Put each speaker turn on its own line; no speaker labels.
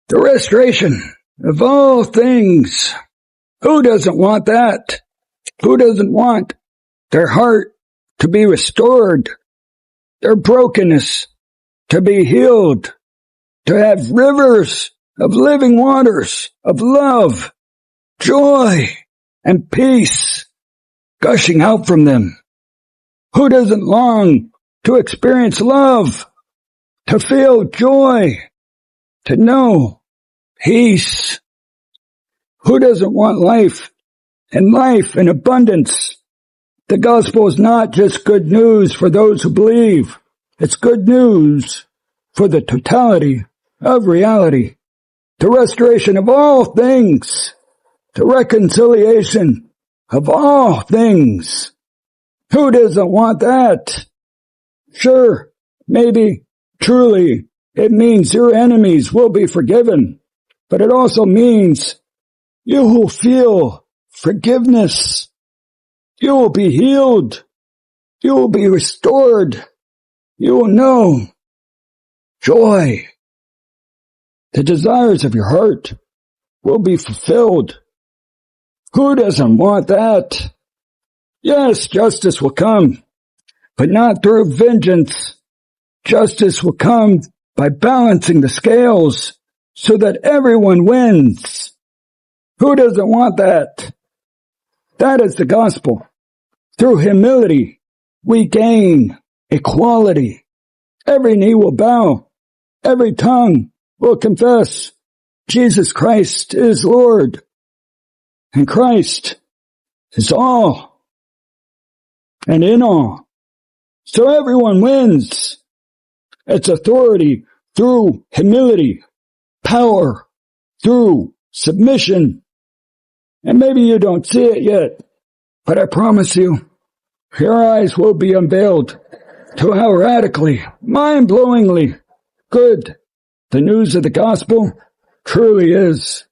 The restoration of all things. Who doesn't want that? Who doesn't want their heart to be restored, their brokenness to be healed, to have rivers of living waters of love, joy, and peace gushing out from them? Who doesn't long to experience love, to feel joy, to know peace? Who doesn't want life and life in abundance? The gospel is not just good news for those who believe. It's good news for the totality of reality. The restoration of all things. The reconciliation of all things. Who doesn't want that? Sure, maybe, truly, it means your enemies will be forgiven, but it also means you will feel forgiveness. You will be healed. You will be restored. You will know joy. The desires of your heart will be fulfilled. Who doesn't want that? Yes, justice will come, but not through vengeance. Justice will come by balancing the scales so that everyone wins. Who doesn't want that? That is the gospel. Through humility, we gain equality. Every knee will bow. Every tongue will confess Jesus Christ is Lord. And Christ is all and in all. So everyone wins. It's authority through humility, power through submission. And maybe you don't see it yet, but I promise you, your eyes will be unveiled to how radically, mind-blowingly good the news of the gospel truly is.